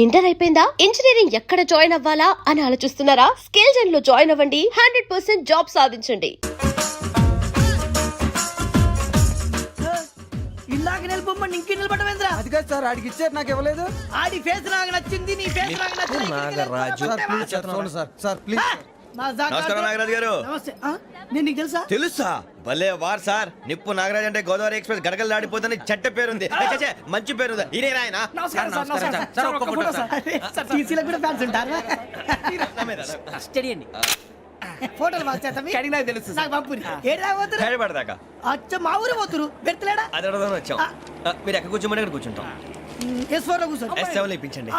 Inter అయిపోయిందా? Engineering ఎక్కడ join అవ్వాలా అని ఆలోచిస్తున్నారా? స్కిల్ జెన్ లో జాయిన్ అవ్వండి. 100% జాబ్ సాధించండి. ఇలాగ నిలబొమ్మని ఇంకే నిలబడమేంద్రా? అది కాదు సార్, ఆడికి ఇచ్చారు నాకు ఇవ్వలేదు. ఆడి ఫేస్ నాకు నచ్చింది, నీ ఫేస్ నాకు నచ్చింది. నాగరాజు. సార్ ప్లీజ్ సార్, చూడండి సార్, సార్ ప్లీజ్. నమస్కారం నాగరాజు గారు. నమస్తే. నేను నీకు తెలుసా? తెలుసా? భలే వార్ సార్. నిప్పు నాగరాజ్ అంటే గోదావరి ఎక్స్ప్రెస్ గడగలు దాడిపోతుంది చెట్ట పేరుంది. మంచి పేరుంది. ఇదే ఆయన. నమస్కారం సార్, నమస్కారం సార్. ఒక్క ఫోటో సార్. సార్ టీసీలో కూడా ఫ్యాన్స్ ఉంటారా? స్టడీ అండి. ఫోటోలు మార్చేస్తాం. కడిగి నాకు తెలుసు. నాకు పంపుని. ఏడా పోతురు? హైదరాబాద్దాకా. అచ్చ మా ఊరు పోతురు. పెడతలేడా? అది అడగదామని వచ్చాం. మీరు ఎక్కడ కూర్చోమని అక్కడ కూర్చుంటాం. S4 లో కూర్చో. S7 లో ఇప్పించండి.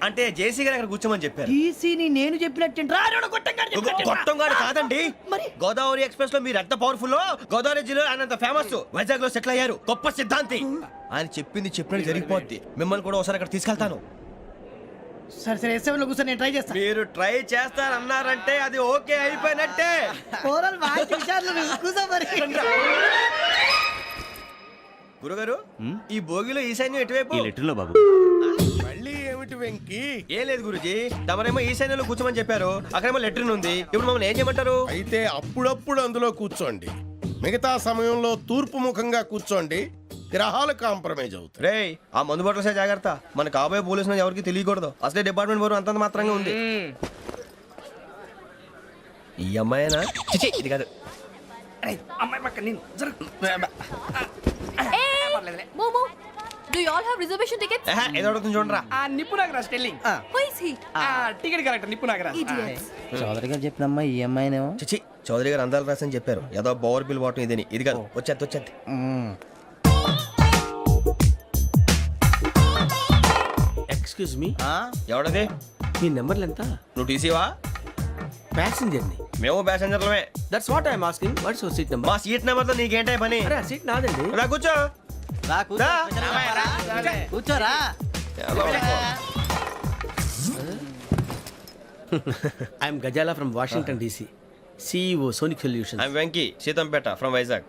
అంటే జేసీ గారు అక్కడ కూర్చోమని చెప్పారు. టీసీని నేను చెప్పినట్టు రాడు గొట్టం గారు కాదండి. మరి? గోదావరి ఎక్స్ప్రెస్ లో మీరు ఎంత పవర్ఫుల్, గోదావరి జిల్లా ఆయన ఫేమస్, వైజాగ్ లో సెటిల్ అయ్యారు, గొప్ప సిద్ధాంతి. ఆయన చెప్పింది చెప్పినట్టు జరిగిపోద్ది. మిమ్మల్ని కూడా ఒకసారి అక్కడ తీసుకెళ్తాను. సరే సరే S7 లో కూర్చొని నేను ట్రై చేస్తాను. మీరు ట్రై చేస్తారన్నారంటే అది ఓకే అయిపోయినట్టే. ఓవరాల్ వాటి విషయాలు కూర్చో మరి. గురుగారు, ఈ భోగిలో ఈశాన్యం ఎటువైపు? లెటర్లో బాబు. మళ్ళీ ఏమిటి వెంకీ? ఏం లేదు గురుజీ, తమరేమో ఈశాన్యంలో కూర్చోమని చెప్పారు, అక్కడేమో లెటర్ ఉంది. ఇప్పుడు మమ్మల్ని ఏం చేయమంటారు? అయితే అప్పుడప్పుడు అందులో కూర్చోండి, మిగతా సమయంలో తూర్పు ముఖంగా కూర్చోండి. గ్రహాలు కాంప్రమైజ్ అవుతాయి. రేయ్, ఆ మందు బాటలసే జాగ్రత్త. మన కాబోయే పోలీసులు ఎవరికి తెలియకూడదు. అసలే డిపార్ట్మెంట్ బోరు అంతంత మాత్రంగా ఉంది. ఈ అమ్మాయినా? చిచి, ఇది కాదు. అమ్మాయి పక్క నేను Momo, do you all have reservation tickets? ఏదో అడుగుతుంది చూడరా. నిప్పు Nagaraj telling. Who is he? Ticket correct నిప్పు నాగరాజ్. Idiots. చౌదరి గారు చెప్పినమ్మా ఈ అమ్మాయినేమో. చిచి, చౌదరి గారు అందాలు రాసని చెప్పారు. ఏదో బోర్ బిల్ బాటం ఇదని. ఇది కాదు. వచ్చేది. Excuse me, ఎవడది? మీ నెంబర్లు ఎంత? నువ్వు టీసీవా? ప్యాసింజర్ ని. మేము ప్యాసెంజర్లమే. That's what I'm asking. What's your seat number? మా సీట్ నెంబర్ తో నీకేంటే పని? అరే సీట్ నాదండి. రా కూర్చో. రా. కూర్చోరా. I'm Gazala from Washington DC, CEO Sonic Solution. I'm Venky, Seethampeta from Vizag.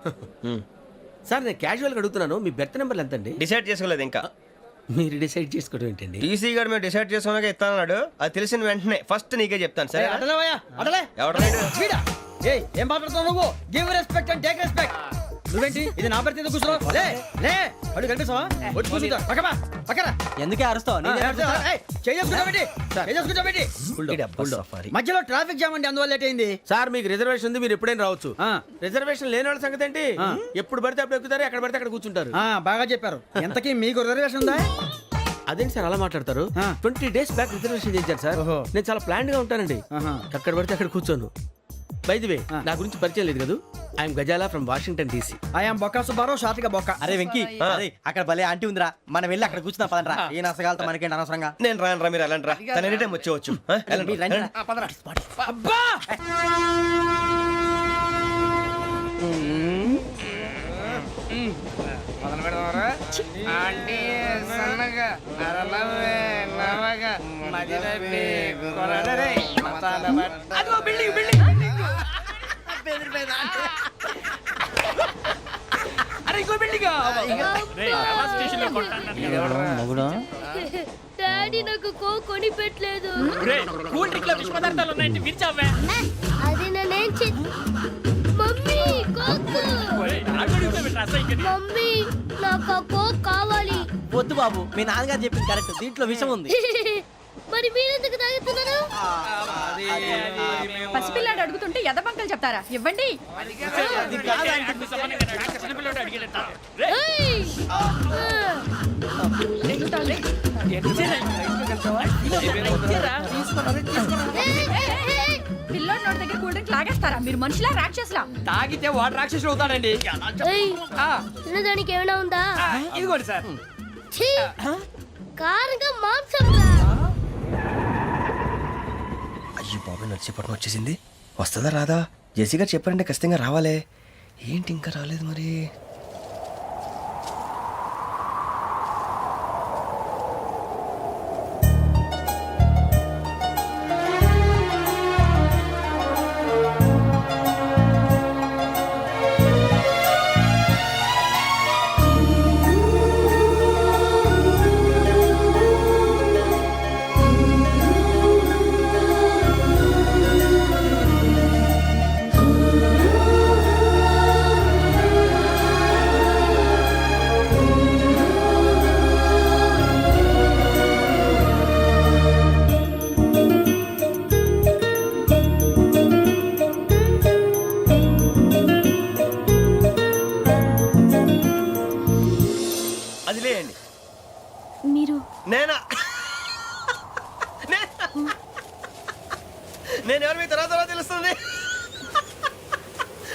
Sir నేను క్యాజువల్గా అడుగుతున్నాను, మీ బెర్త్ నెంబర్లు ఎంత అండి? డిసైడ్ చేసుకోలేదు ఇంకా. మీరు డిసైడ్ చేసుకోవడం ఏంటండి? టీసీ గారు మేము డిసైడ్ చేసుకున్నాక ఇస్తానన్నాడు. అది తెలిసిన వెంటనే ఫస్ట్ నీకే చెప్తాను. సరే? ఎవడలేడు. ఏం మాట్లాడుతున్నావు నువ్వు? Give respect and take respect. నువ్వేంటి ఇది నా పరిస్థితి కూర్చున్నావు? లే లే, అడుగు కనిపిస్తావా? వచ్చి కూర్చుంటా. పక్కన ఎందుకే అరుస్తావు? మధ్యలో ట్రాఫిక్ జామ్ అండి, అందువల్ల లేట్ అయింది. సార్ మీకు రిజర్వేషన్ ఉంది, మీరు ఎప్పుడైనా రావచ్చు. రిజర్వేషన్ లేని వాళ్ళ సంగతి ఏంటి? ఎప్పుడు పడితే అప్పుడు ఎక్కుతారు, ఎక్కడ పడితే అక్కడ కూర్చుంటారు. బాగా చెప్పారు. ఎంతకీ మీకు రిజర్వేషన్ ఉందా? అదేంటి సార్ అలా మాట్లాడతారు? 20 days బ్యాక్ రిజర్వేషన్ చేశారు సార్. నేను చాలా ప్లాన్డ్ గా ఉంటానండి. అక్కడ పడితే అక్కడ కూర్చోను. బై ది వే, నా గురించి పరిచయం లేదు కదా. I'm Gazala from Washington DC. I'm Bokka Subbarao, షార్ట్గా బొక్క. అరే వెంకీ, అక్కడ భలే ఆంటీ ఉందిరా, మనం వెళ్ళి అక్కడ కూర్చున్నా పదనరా. ఏ నసగాలతో మనకేంటి అనవసరంగా. నేను రాను రా, మీరు వెళ్ళండి రా. తన ఎనీ టైం వచ్చేవచ్చు. అబ్బా మొదలు పెడదామరా? ఆంటీ సన్నగా అరలవే నవగా మదిరపి కొరడరే మతాల బట్ట. అదిగో బిల్డింగ్. అరే ఇంకో బిల్డింగ్. డాడీ నాకు కొని పెట్టలేదు. కూల్ డ్రింక్ లో విష పదార్థాలు ఉన్నాయంటే విరిచావే. అది నేనేం మమ్మీ కోక్. మమ్మీ నాకు ఆ కోక్ కావాలి. వద్దు బాబు, మీ నాన్నగారు చెప్పింది కరెక్ట్, దీంట్లో విషయం ఉంది. మరి మీరెందుకు తాగుతున్నారు? పసిపిల్లాడు అడుగుతుంటే ఎదబంకలు చెప్తారా? ఇవ్వండి. ఏయ్! పిల్లోడు నోటి దగ్గర కూల్ డ్రింక్ లాగేస్తారా? మీరు మనుషులా రాక్షసులా? తాగితే వాడు రాక్షసుడు అవుతాడండి. ఏయ్! తినడానికి ఏమైనా ఉందా? ఇదిగోండి సార్. ఛీ! కారంగా మాంసం రా. అయ్యో బాబాయ్, నడిచిపట్నం వచ్చేసింది. వస్తుందా రాదా? జేసీ గారు చెప్పారంటే ఖచ్చితంగా రావాలే. ఏంటి ఇంకా రాలేదు మరి? నేను ఎవరు మీ తర్వాత తెలుస్తుంది.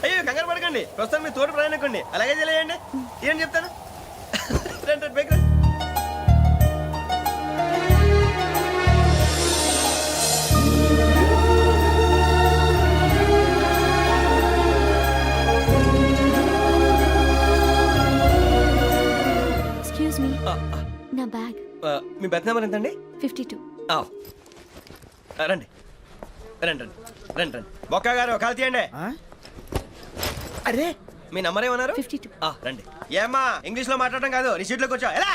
అయ్యో కంగారు పడకండి, ప్రస్తుతం మీ తోటి ప్రయాణకండి, అలాగే తెలియండి. ఏం చెప్తాను. రండి రండి, బైక్ రండి. ఎక్స్క్యూజ్ మీ, నా బ్యాగ్. మీ బెత్ నెంబర్ ఎంతండి? 52. రండి రండి రండి రండి రండి. బొక్క గారు కాల్ తీయండి. అరే మీ నంబర్ ఏమన్నారు? 52. రండి. ఏమ్మా ఇంగ్లీష్ లో మాట్లాడడం కాదు, నీ సీట్లో కూర్చో. ఎలా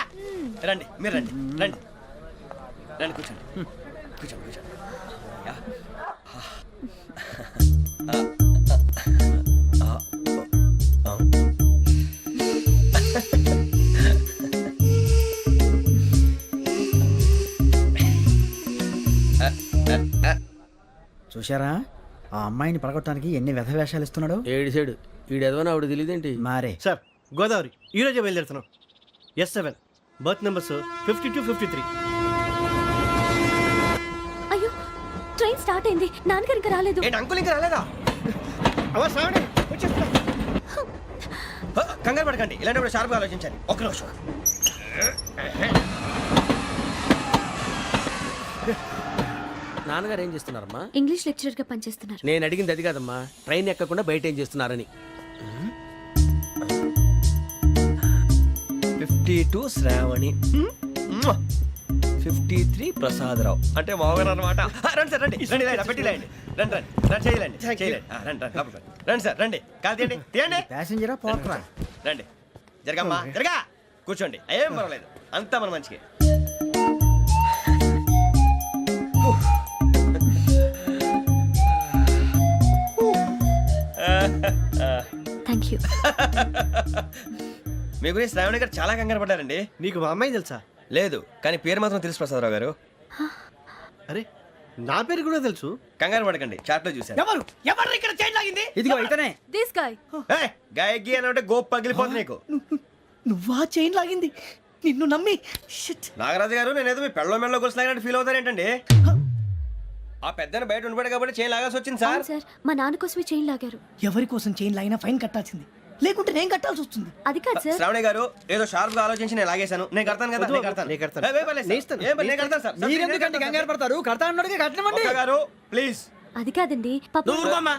రండి, మీరు రండి రండి రండి, కూర్చోండి కూర్చోండి కూర్చోండి. యా. చూశారా ఆ అమ్మాయిని పడగొట్టడానికి ఎన్ని వ్యధ వేషాలు ఇస్తున్నాడు. ఏడు సైడు ఈడెదవని ఆవిడ తెలియదేంటి? మారే సార్ గోదావరి ఈ రోజే బయలుదేరుతున్నాం. S7 berth numbers 52, 53. అయ్యో, ట్రైన్ స్టార్ట్ అయింది. నాన్నగారు ఇంకా రాలేదు. ఏంటి అంకుల్ ఇంకా రాలేదా? కంగారు పడకండి, ఇలాంటప్పుడు షార్ప్గా ఆలోచించండి. ఒక్క నిమిషం. నాన్నగారు ఏం చేస్తున్నారమ్మా? ఇంగ్లీష్ లెక్చరర్ గా పనిచేస్తున్నారు. నేను అడిగింది అది కాదమ్మా, ట్రైన్ ఎక్కకుండా బయట ఏం చేస్తున్నారని. 52 శ్రావణి, 53 ప్రసాదరావు అంటే మామగారు అనమాట. రండి సార్ రండి రండి, ఇలా పెట్టి లేండి. రండి రండి రండి, చేయలేండి చేయలేండి. రండి రండి లోపలికి రండి. రండి సార్ రండి, కాదు తీయండి తీయండి. ప్యాసింజరా పోట్రా. రండి జరగమ్మా జరగా, కూర్చోండి. ఏం పర్వాలేదు, అంతా మన మంచికి. Thank you. మీ గురించి శ్రావణి గారు చాలా కంగారు పడ్డారండి. నీకు మా అమ్మాయి తెలుసా? లేదు, కానీ పేరు మాత్రం తెలుసు ప్రసాదరావు గారు. అరే నా పేరు కూడా తెలుసు. కంగారు పడకండి, చాట్ లో చూశాను. ఎవరు ఎవరు ఇక్కడ చైన్ లాగింది? ఇదిగో ఇతనే. This guy. గాయకి అని అంటే గోప్ పగిలిపోతుంది నీకు. నువ్వా చైన్ లాగింది? నిన్ను నమ్మి షిట్. నాగరాజు గారు, నేనేదో మీ పెళ్ళ మెళ్ళ గురిసిలాగినట్టు ఫీల్ అవుతారు ఏంటండి? ఆ పెద్దని బయట ఉండిపోయాడు కాబట్టి చేయి లాగాల్సి వచ్చింది సార్. సార్, మా నాన్న కోసమే చైన్ లాగారు. ఎవరి కోసం చైన్ లాగినా ఫైన్ కట్టాల్సింది, లేకుంటే నేను కట్టాల్సి వస్తుంది. అది కాదు సార్. శ్రావణి గారు ఏదో షార్ప్ గా ఆలోచించి నేను లాగేశాను. నేను కడతాను కదా, నేను కడతాను. నేను కడతాను. ఏ, పర్లేదు సార్. ఏం పర్లేదు, నేను కడతాను సార్. మీరెందుకంటే కంగారు పడతారు? కడతా అన్నాడుగా కట్టమండి. ఒక్క గారు ప్లీజ్. అది కాదండి, పాపం. నువ్వు ఊరుకోమ్మా.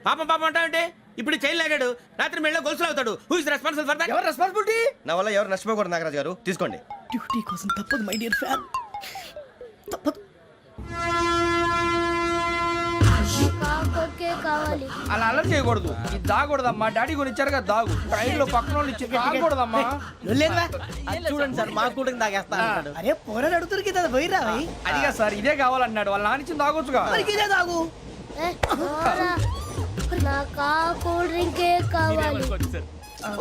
పాపం పాపం అంటావంటే ఇప్పుడు చైన్ లాగాడు, రాత్రి మెళ్ళ గొలుసులు అవుతాడు. Who is responsible for that? ఎవరు రెస్పాన్సిబిలిటీ? నా వల్ల ఎవరు నష్టపోకూడదు నాగరాజు గారు, తీసుకోండి. డ్యూటీ కోసం తప్పదు మై డియర్ ఫ్యాన్, తప్పదు. అలా అలర్ చేయకూడదు. ఇది దాగకూడదమ్మా. డాడీ కొని ఇచ్చారు కదా దాగు. ట్రైన్ లో పక్కన వాళ్ళు ఇచ్చి దాగకూడదమ్మా. చూడండి సార్, మా కూడా తాగేస్తా అంటాడు. అరే పోరాడు అడుగుతారు కదా, పోయిరా భయ్. అదిగా సార్, ఇదే కావాలన్నాడు. వాళ్ళ నాన్న ఇచ్చింది తాగొచ్చుగా. మరి ఇదే తాగు. నాకు కూల్ డ్రింకే కావాలి.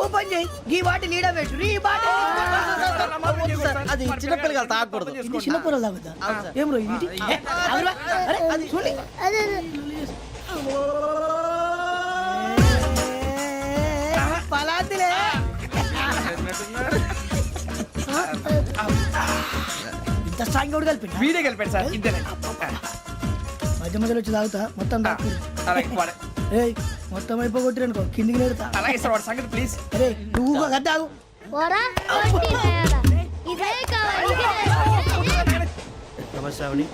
ఓ పని చేయి, ఈ బాటి లీడ పెట్టు. ఈ బాటి అది చిన్నపిల్లలు తాగకూడదు. ఇది చిన్న పొరలు తాగుతా. ఏం రో ఇది? ఆగురా. అరే అది చూడండి. పలాతిలే. ఇంత స్ట్రాంగ్ కూడా కలిపి వీడే గెలిపాడు సార్. ఇద్దరే. మధ్య మధ్యలో వచ్చి తాగుతా, మొత్తం తాగు. అలాగే వాడు- ఏయ్ మొత్తం అయిపోగొట్టిరనుకో కిందికి నేడుతా. అలాగే సార్, వాడు సంగతి ప్లీజ్. అరే నువ్వు కదా తాగు. నమస్తే శ్రావణి,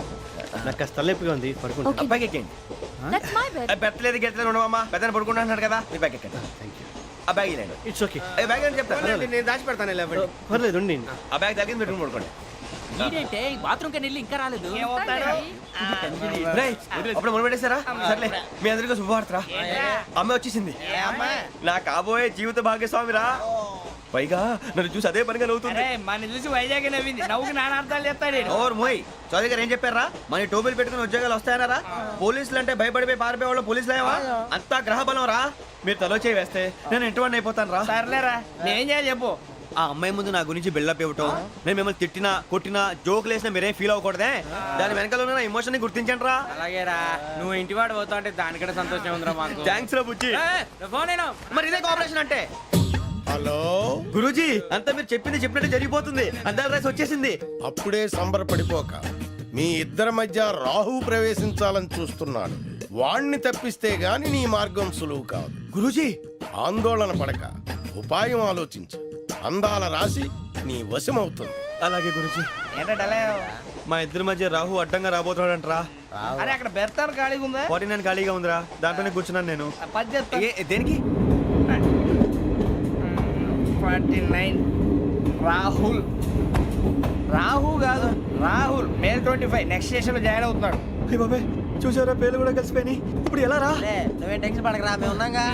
నాకు కాస్త తలెప్పిగా ఉంది, పడుకుంటా. Okay. బ్యాగ్ ఎక్కండి. That's my bed. పెట్టలేదు గెట్టలేదు ఉండవమ్మా. పెద్దని పడుకుంటున్నాడు కదా, మీ బ్యాగ్ ఎక్కండి. ఆ బ్యాగ్ ఇలాండి. ఇట్స్ ఓకే, బ్యాగ్ అని చెప్తాను. నేను దాచి పెడతాను. పర్లేదు ఉండి. ఆ బ్యాగ్ తగ్గింది పెట్టుకుని పడుకోండి. బాత్రూమ్ కి వెళ్ళి ఇంకా రాలేదు. రేయ్, అప్పుడు మొదలు పెట్టేశారా? సర్లే, మీ అందరికీ శుభవార్తరా. అమ్మ వచ్చేసింది, నా కాబోయే జీవిత భాగ్యస్వామిరా. పైగా నన్ను చూసి అదే పనిగా నవ్వుతుంది. మన చూసి వైజాగ్ నవ్వింది. నవ్వుకి నాన్న అర్థాలు చెప్తాడు. ఓర్ మోయ్, చౌదరి గారు ఏం చెప్పారా? మన టోబీలు పెట్టుకుని ఉద్యోగాలు వస్తాయనరా? పోలీసులు అంటే భయపడిపోయి పారిపోయే వాళ్ళు పోలీసులు ఏవా? అంతా గ్రహ బలం రా. మీరు తలో చేయి వేస్తే నేను ఇంటివాడిని అయిపోతాను రా. సర్లేరా, నేనేం చేయాలి చెప్పు. ఆ అమ్మాయి ముందు నా గురించి బిల్డప్ ఇవ్వటం, నేను మిమ్మల్ని తిట్టినా కొట్టినా జోకులు వేసినా మీరేం ఫీల్ అవ్వకూడదే. దాని వెనకాల ఉన్న ఎమోషన్ ని గుర్తించండి రా. అలాగేరా, నువ్వు ఇంటివాడు పోతా అంటే దానికంటే సంతోషం ఉందిరా మాకు. థ్యాంక్స్ రా బుజ్జి. ఫోన్ అయినా మరి ఇదే కోఆపరేషన్ అంటే. హలో గురూజీ, అంతా మీరు చెప్పింది చెప్పినట్టు జరిగిపోతుంది. అందాల రైస్ వచ్చేసింది. అప్పుడే సంబరపడిపోక మీ ఇద్దరి మధ్య రాహు ప్రవేశించాలని చూస్తున్నాడు. వాణ్ణి తప్పిస్తే గాని నీ మార్గం సులువు కాదు. గురూజీ ఆందోళన పడక ఉపాయం ఆలోచించు. అందాల రాశి నీ వశమవుతుంది. అలాగే గురూజీ. ఏంటంటే మా ఇద్దరి మధ్య రాహు అడ్డంగా రాబోతున్నాడంట్రా. అరే అక్కడ బెర్తాను ఖాళీగా ఉందా? 49 ఖాళీగా ఉందిరా, దాంట్లోనే కూర్చున్నాను నేను. పది చెప్తా. దేనికి? 49 రాహుల్. రాహు కాదు రాహుల్. మే 25 నెక్స్ట్ స్టేషన్ లో జాయిన్ అవుతున్నాడు. అయ్య బాబాయ్, చూసారా పేర్లు కూడా కలిసిపోయినాయి. ఇప్పుడు ఎలా రా? నువ్వేం టెన్షన్ పడకరా, మేము ఉన్నాగా.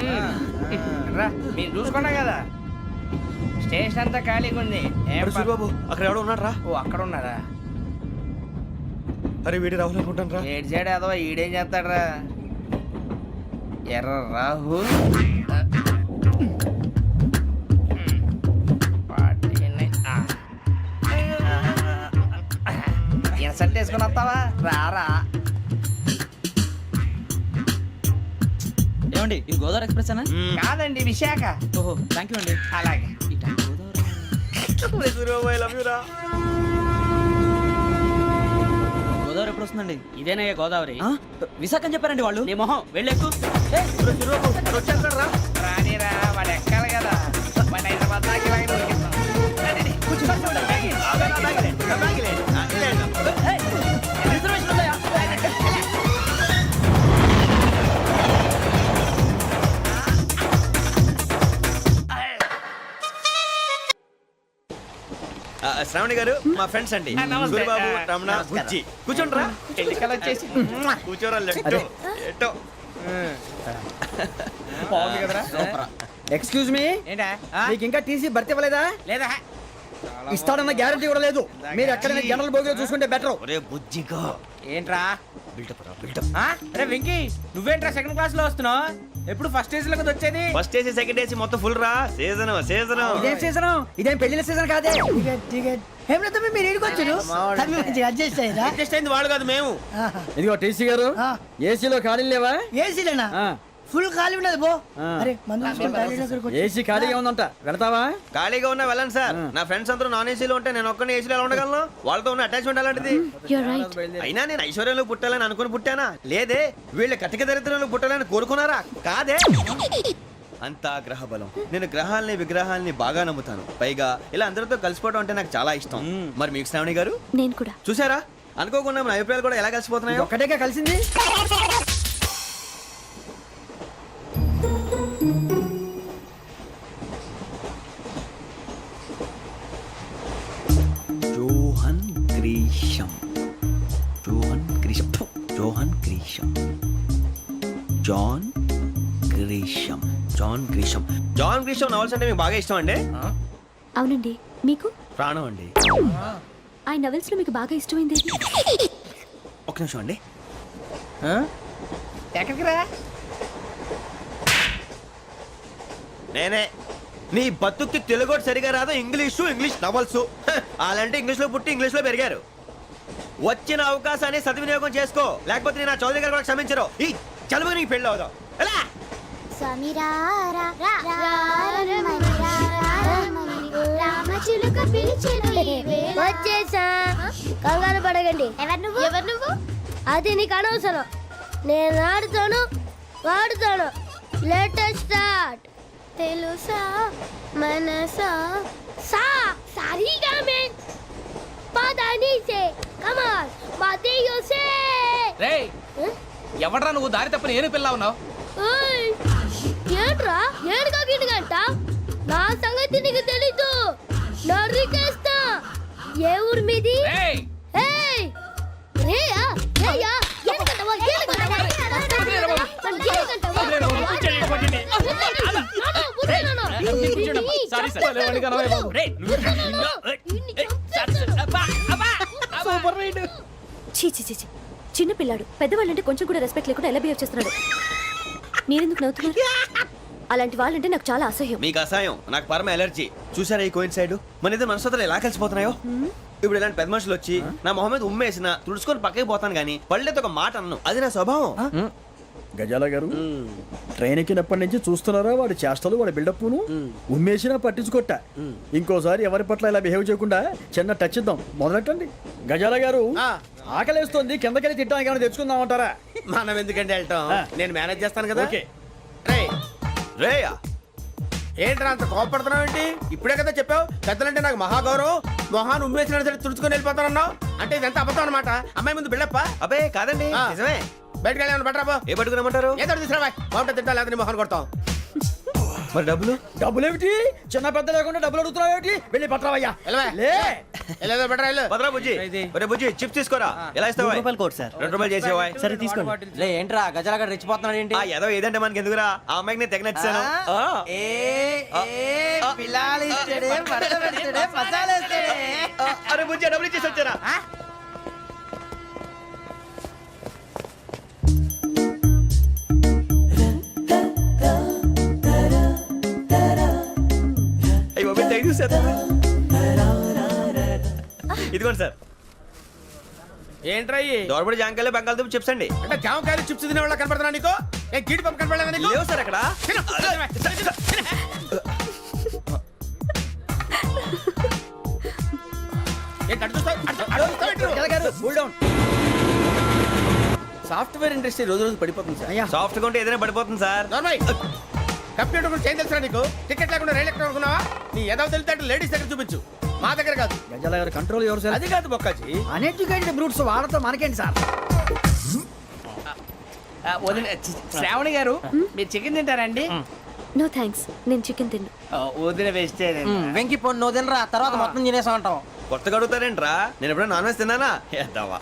రా మీరు చూసుకున్నా కదా, స్టేషన్ అంతా ఖాళీగా ఉంది. ఏం అరే సూరిబాబు, అక్కడ ఎవడో ఉన్నాడు రా. ఓ అక్కడ ఉన్నారా? అరే వీడి రాహుల్ అనుకుంటాను రా. ఏడు సైడ్ ఏదో ఈడేం చేస్తాడరా? ఎర్ర రాహుల్. 49. ఇన్సల్ట్ వేసుకుని వస్తావా? రారా. ఏమండి ఇది గోదావరి ఎక్స్ప్రెస్ అనా? కాదండి విశాఖ. ఓహో థ్యాంక్ యూ అండి. అలాగే. సూరిబాబు, I love you రా. గోదావరి ఎప్పుడు వస్తుందండి? ఇదేనయ్య గోదావరి. విశాఖ అని చెప్పారండి వాళ్ళు. నీ మొహం వెళ్ళెక్కు. వచ్చేస్తాడు రా. రానిరా, వాడు ఎక్కాలి కదా. వాడు హైదరాబాద్ దాకా ఇలాగే దొరికిస్తాం. రండి, రండి. కూర్చో. రిజర్వేషన్ ఉందయ్యా. శ్రావణి గారు మా ఫ్రెండ్స్ అండి. నమస్తే. సూరిబాబు, రమణ, నమస్కారం. బుజ్జి. కూర్చోండి రా. ఎన్నికలు వచ్చేసి కూర్చోరా. లెట్టో ఎట్టో. బాగుంది కదరా? ఎక్స్క్యూజ్ మీ, ఏంటా? మీకు ఇంకా టీసీ భర్తీ ఇవ్వలేదా? లేదా ఇస్తాడన్న గ్యారంటీ కూడా లేదు. మీరు ఎక్కడైనా జనరల్ బోగిలో చూసుకుంటే బెటర్. ఒరే బుజ్జిగా, ఏంట్రా? బిల్డప్ రా, బిల్డప్. అరే వెంకీ, నువ్వేంట్రా సెకండ్ క్లాస్ లో వస్తున్నావు? ఎప్పుడు ఫస్ట్ ఏజ్ లో కదా వచ్చేది? ఫస్ట్ ఏసీ సెకండ్ ఏసీ మొత్తం ఫుల్ రా. Season season. ఇదేం సీజన్? ఇదేం పెళ్లిన సీజన్ కాదే. మీరు ఏడుకొచ్చారు అడ్జస్ట్ అయ్యారా? అడ్జస్ట్ అయింది వాళ్ళు కాదు, మేము. ఇదిగో టీసీ గారు, ఏసీలో ఖాళీ లేవా? ఏసీలేనా? ఫుల్ ఖాళీ ఉన్నది బో. అరే ఏసీ ఖాళీగా ఉందంట, వెళ్తావా? ఖాళీగా ఉన్నా వెళ్ళండి సార్. నా ఫ్రెండ్స్ అందరూ నాన్ ఏసీలో ఉంటే నేను ఒక్కనే ఏసీలో ఎలా ఉండగలను? వాళ్ళతో ఉన్న అటాచ్మెంట్ అలాంటిది. అయినా నేను ఐశ్వర్యంలో పుట్టాలని అనుకుని పుట్టానా? లేదే. వీళ్ళ కటిక దరిద్రంలో పుట్టాలని కోరుకున్నారా? కాదే. అంతా గ్రహ బలం. నేను గ్రహాలని విగ్రహాలని బాగా నమ్ముతాను. పైగా ఇలా అందరితో కలిసిపోవడం అంటే నాకు చాలా ఇష్టం. మరి మీకు శ్రావణి గారు? నేను కూడా. చూసారా, అనుకోకుండా మన అభిప్రాయాలు కూడా ఎలా కలిసిపోతున్నాయో. ఒక్కటేగా కలిసింది. John Grisham. John Grisham. John Grisham. John Grisham. John Grisham. John Grisham novels అంటే మీకు బాగా ఇష్టం అండి? అవునండి. మీకు? ప్రాణం అండి. ఆ నవెల్స్ లో మీకు బాగా ఇష్టమైంది? ఒక నిమిషం అండి. ఎక్కడికి రా? నేనే. నీ బతుక్కి తెలుగు సరిగా రాదు, ఇంగ్లీష్ నవల్స్. అలాంటి ఇంగ్లీష్లో పుట్టి ఇంగ్లీష్లో పెరిగారు. వచ్చిన అవకాశాన్ని సద్వినియోగం చేసుకో, లేకపోతే నేను నా చౌదరి గారు కూడా క్షమించరు. ఈ చదువు నీకు పెళ్ళి అవుదాం. ఎలా? వచ్చేసా, కంగారు పడగండి. ఎవరు నువ్వు? అది నీకు అనవసరం. నేను ఆడుతాను, వాడుతాను. Latest start. తెలుసా మనసా సా సారీగా మెన్ పదని సే కమాన్ మదియో సే. రేయ్, ఎవడ్రా నువ్వు? దారి తప్పని ఏను పిల్ల ఉన్నావు? ఓయ్ ఏంట్రా ఏడుగా గిడుగంట? నా సంగతి నీకు తెలీదు. నరికేస్తా. ఏ ఊరు మీది? రేయ్, ఏయ్ రేయా రేయా ఏడుగంటవా ఏడుగంటవా చీ చీ చీ చీ. చిన్న పిల్లాడు పెద్దవాళ్ళంటే కొంచెం కూడా రెస్పెక్ట్ లేకుండా ఎలా బిహేవ్ చేస్తున్నాడు. మీరెందుకు నవ్వుతున్నారు? అలాంటి వాళ్ళంటే నాకు చాలా అసహ్యం. మీకు అసహాయం, నాకు పరమ ఎలర్జీ. చూసారా ఈ కోయిన్ సైడ్? మన ఇద్దరు మనసులో ఎలా కలిసిపోతున్నాయో. ఇప్పుడు ఇలాంటి పెద్ద మనుషులు వచ్చి నా మొహం మీద ఉమ్మేసిన తుడుచుకొని పక్కకి పోతాను కానీ పళ్ళేతో ఒక మాట అన్ను. అది నా స్వభావం. గజాల గారు, ట్రైన్ ఎక్కినప్పటి నుంచి చూస్తున్నారా వాడి చేష్టలు, వాడి బిల్డప్ను? ఉమ్మేసినా పట్టించుకోట. ఇంకోసారి ఎవరి పట్ల ఇలా బిహేవ్ చేయకుండా చిన్న టచ్ ఇద్దాం. మొదలెట్టండి. గజాల గారు, ఆకలేస్తుంది కిందకెళ్ళి తిట్టానికి ఏమైనా తెచ్చుకుందామంటారా? మనం ఎందుకంటే వెళ్ళటం, నేను మేనేజ్ చేస్తాను కదా. ఓకే. రేయ్, రేయా ఏంట్రా అంత కోపడుతున్నావు ఏంటి? ఇప్పుడే కదా చెప్పావు పెద్దలంటే నాకు మహాగౌరవం, మొహాన్ని ఉమ్మేసిన సరే తుడుచుకొని వెళ్ళిపోతానన్నావు. అంటే ఇదంతా అబద్ధం అనమాట. అమ్మాయి ముందు బిళ్ళప్ప. అబే కాదండి ఆ. నిజమే. బయటకు వెళ్ళామని బట్రాబో. ఏ పట్టుకురమ్మంటారు? ఏదో తీసుకురా బాగుంటుంది తింటా, లేదా నీ మొహాన్ని కొడతాం. మరి డబ్బులు? డబ్బులేమిటి? చిన్న పెద్ద లేకుండా డబ్బులు అడుగుతున్నావు ఏమిటి? వెళ్ళి పట్టరావయ్యా. వెళ్ళవా? లే. వెళ్ళేదో బట్రా వెళ్ళు. భద్రా బుజ్జి ఒరే బుజ్జి చిప్స్ తీసుకోరా. ఎలా ఇస్తావా? Court sir. 2 రూపాయలు చేసేవా? సరే తీసుకోండి. లే ఏంట్రా గజాల రెచ్చిపోతున్నాడు ఏంటి? ఆ ఏదో ఏదంటే మనకి ఎందుకురా, ఆ అమ్మాయికి నేను తెగ నచ్చాను. అరే బుజ్జి డబ్బులు ఇచ్చేసి వచ్చారా? అయ్యి బాబు థ్యాంక్ యూ సార్. ఇదిగోండి సార్. ఏంట్రా ఇయ్యి? దోరబడి జాంకాయలు బంగాళదుంప చిప్స్ అండి. అంటే జామకాయలు చిప్స్ తినే వాళ్ళ కనపడుతున్నా నీకు? ఏ గీడి పంపు కనపడలేదా నీకు? లేవు సార్ అక్కడ. తిను, తిను. ఏంటి అటు చూస్తావు? అటు చూస్తావు ఏంటి నువ్వు? సాఫ్ట్వేర్ ఇండస్ట్రీ రోజు రోజు పడిపోతుంది సార్. అయ్యా సాఫ్ట్ గా ఉంటే ఏదైనా పడిపోతుంది సార్. నార్మల్. కంప్యూటర్ గురించి ఏం తెలుసా నీకు? టికెట్ లేకుండా రైలు ఎక్కడ అనుకున్నావా? నీ ఏదో తెలితే లేడీస్ దగ్గర చూపించు, మా దగ్గర కాదు. గజాల గారి కంట్రోల్ ఎవరు సార్? అది కాదు బొక్కాజీ. అన్ఎడ్యుకేటెడ్ బ్రూట్స్ వాళ్ళతో మనకేంటి సార్? శ్రావణి గారు మీరు చికెన్ తింటారండి? నో థ్యాంక్స్, నేను చికెన్ తిన్ను. వదిన వేస్తే వెంకి పొన్ను నువ్వు తినరా, తర్వాత మొత్తం తినేసా ఉంటాం. కొత్తగా అడుగుతారేంట్రా? నేను ఎప్పుడైనా నాన్ వెజ్ తిన్నానా? ఎద్దావా.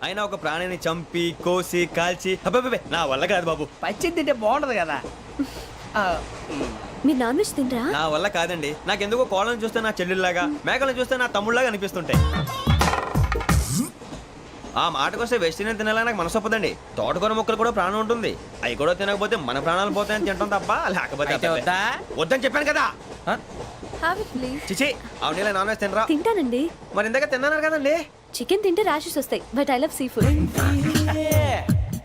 అయినా ఒక ప్రాణిని చంపి కోసి కాల్చి అబ్బబ్బబ్బే, నా వల్ల కాదు బాబు. పచ్చి తింటే బాగుంటది కదా. మీరు నాన్ వెజ్ తినరా? నా వల్ల కాదండి. నాకెందుకో కోళ్ళని చూస్తే నా చెల్లెళ్ళలాగా, మేకలను చూస్తే నా తమ్ముళ్ళలాగా అనిపిస్తుంటాయి. ఆ మాటకొస్తే వెస్టిరియన్ తినాలని నాకు మనసు ఒప్పదండి. తోటకూర మొక్కలు కూడా ప్రాణం ఉంటుంది. అవి కూడా తినకపోతే మన ప్రాణాలు పోతాయని తింటాం తప్ప లేకపోతే వద్దా? వద్దని చెప్పాను కదా. Have it, please. చిచి అవునీ నాన్ వెజ్ తినరా? తింటానండి. మరి ఇందాక తిన్నాను కదండి. చికెన్ తింటే ర్యాషెస్ వస్తాయి, but I love sea food.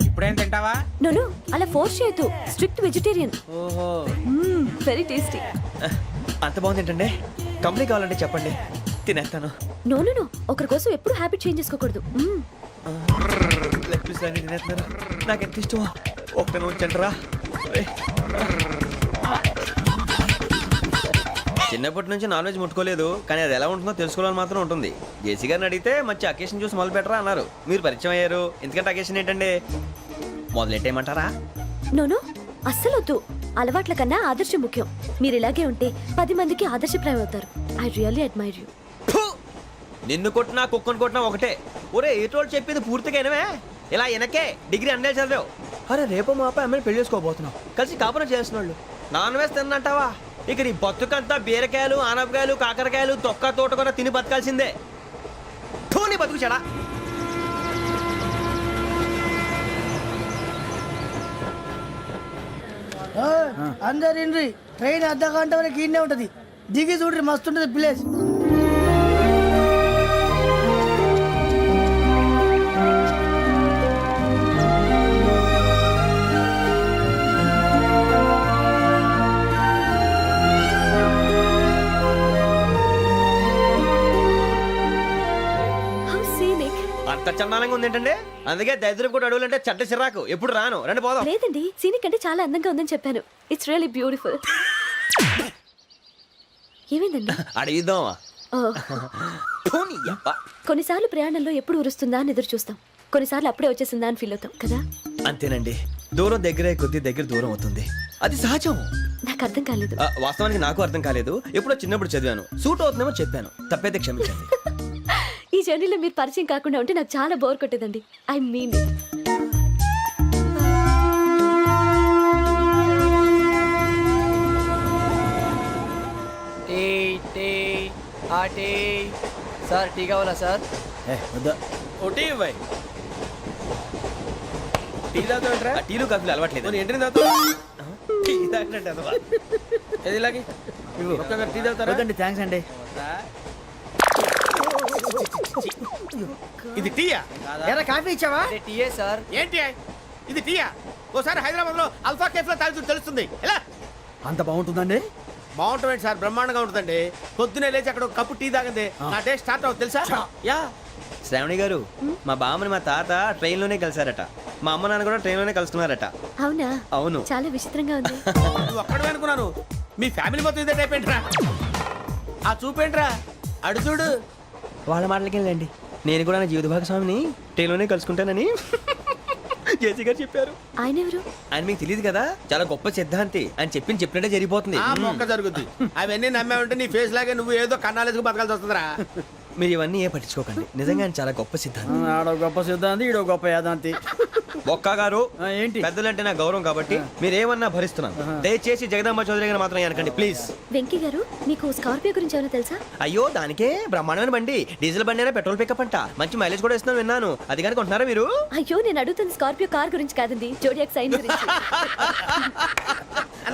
ఇప్పుడేం తింటావా? నో అలా ఫోర్స్ చేయొద్దు. Strict vegetarian. ఓహో వెరీ టేస్టీ. అంత బాగుంది ఏంటండి? కంప్లీట్ కావాలంటే చెప్పండి, తినేస్తాను. నో ఒకరి కోసం ఎప్పుడు హ్యాబిట్ చేంజ్ చేసుకోకూడదు. లెగ్ పీస్ అన్ని తినేస్తున్నారు. నాకు ఎంత ఇష్టమో ఒక్క ఉంచండి రా. చిన్నప్పటి నుంచి నాన్ వెజ్ ముట్టుకోలేదు, కానీ అది ఎలా ఉంటుందో తెలుసుకోవాలని మాత్రం ఉంటుంది. జేసీ గారిని అడిగితే మంచి అకేషన్ చూసి మొదలు పెట్టరా అన్నారు. మీరు పరిచయం అయ్యారు, ఎందుకంటే అకేషన్ ఏంటండి? మొదలెట్టేయమంటారా? నో అస్సలు వద్దు. అలవాట్ల కన్నా ఆదర్శం ముఖ్యం. మీరు ఇలాగే ఉంటే 10 మందికి ఆదర్శప్రాయం అవుతారు. I really admire you. నిన్ను కొట్టినా కుక్కను కొట్టినా ఒకటే. ఒరే ఏటోళ్ళు చెప్పింది పూర్తిగా వినవే. ఇలా వెనకే డిగ్రీ అన్నే చదివావు. అరే రేపు మా అబ్బాయి అమ్మని పెళ్లి చేసుకోబోతున్నావు, కలిసి కాపురం చేసిన వాళ్ళు నాన్ వెజ్ తిన్నంటావా? ఇక నీ బతుకంతా బీరకాయలు ఆనపకాయలు కాకరకాయలు తొక్క తోట కూడా తిని బతకాల్సిందే. నీ బతుకు చెడా. అందరు ఇండ్రి ట్రైన్ అర్ధ గంట వరకు ఇన్నే ఉంటది. దిగి చూడ్రి, మస్తు ఉంటది ప్లేస్. How scenic. అంత చందానంగా ఉంది ఏంటంటే? అందుకే దరిద్రం కూడా అడవులంటే చెడ్డ చిరాకు. ఎప్పుడు రాను, రండి పోదాం. లేదండి, సీనిక్ అంటే చాలా అందంగా ఉందని చెప్పాను. It's really beautiful. ఏమైందండి? అడిగిద్దామా? కొన్నిసార్లు ప్రయాణంలో ఎప్పుడు ఉరుస్తుందా అని ఎదురు చూస్తాం, కొన్నిసార్లు అప్పుడే వచ్చేసిందా అని ఫీల్ అవుతాం కదా. అంతేనండి, దూరం దగ్గరే కొద్ది దగ్గర దూరం అవుతుంది, అది సహజం. నాకు అర్థం కాలేదు. వాస్తవానికి నాకు అర్థం కాలేదు. ఎప్పుడో చిన్నప్పుడు చదివాను, సూట్ అవుతుందేమో చెప్పాను, తప్పైతే క్షమించండి. ఈ జర్నీలో మీరు పరిచయం కాకుండా ఉంటే నాకు చాలా బోర్ కొట్టేదండి. I mean it. Sir tea కావాలా సార్? ఒకటి ఇవ్వాయి. టీ తాగుతాంట్రా? టీలు కాఫీలు అలవాట్లేదు. ఏంటి తాగుతావు? టీ తాగినట్టు అదవా. ఏది ఇలాగే ఒక్కొక్కరు టీ తాగుతారా? థ్యాంక్స్ అండి. ఇది టీయా? ఎరా కాఫీ ఇచ్చావా? టీయే సార్. ఏంటి ఇది టీయా? ఓసారి హైదరాబాద్ లో అల్ఫా కేఫ్ లో తాగుతూ తెలుస్తుంది. ఎలా అంత బాగుంటుందండి? బాగుంటుంది సార్, బ్రహ్మాండంగా ఉంటుందండి. పొద్దునే లేచి అక్కడ ఒక కప్పు టీ తాగింది నా డే స్టార్ట్ అవుతుంది తెలుసా? యా శ్రావణి గారు మా బామ్మని మా తాత ట్రైన్ లోనే కలిసారట, మా అమ్మ నాన్న కూడా ట్రైన్ లోనే కలుసుకున్నారట. అవునా? అవును. చాలా విచిత్రంగా ఉంది. నువ్వు ఒక్కడే అనుకున్నాను, మీ ఫ్యామిలీ మొత్తం ఇదే టైప్ ఏంట్రా? ఆ చూపేంట్రా, అడు చూడు. వాళ్ళ మాటలకి వెళ్ళండి, నేను కూడా నా జీవిత భాగస్వామిని ట్రైన్ లోనే కలుసుకుంటానని జేసీ గారు చెప్పారు. ఆయన ఎవరు? ఆయన మీకు తెలియదు కదా, చాలా గొప్ప సిద్ధాంతి. ఆయన చెప్పినట్టే జరిగిపోతుంది. ఆ మొక్క జరుగుద్ది. అవన్నీ నమ్మే ఉంటే నీ ఫేస్ లాగే నువ్వు ఏదో కన్నాలేసుకు బతకాల్సి వస్తుందిరా. మీరు ఇవన్నీ ఏ పట్టించుకోకండి, నిజంగా ఆయన చాలా గొప్ప సిద్ధాంతి. ఆడో గొప్ప సిద్ధాంతి, ఈడో గొప్ప యాదాంతి. ఒక్క గారు ఏంటి? పెద్దలంటే నా గౌరవం కాబట్టి మీరేమన్నా భరిస్తున్నాను. దయచేసి జగదాంబ చౌదరి గారు మాత్రం అనకండి ప్లీజ్. వెంకీ గారు, మీకు స్కార్పియో గురించి ఏమైనా తెలుసా? అయ్యో దానికే బ్రహ్మాండమైన బండి, డీజిల్ బండి అయినా పెట్రోల్ పికప్ అంట, మంచి మైలేజ్ కూడా ఇస్తున్నాను విన్నాను. అది కానీ కొంటున్నారా మీరు? అయ్యో, నేను అడుగుతున్న స్కార్పియో కార్ గురించి కాదండి, జోడియాక్ సైన్ గురించి.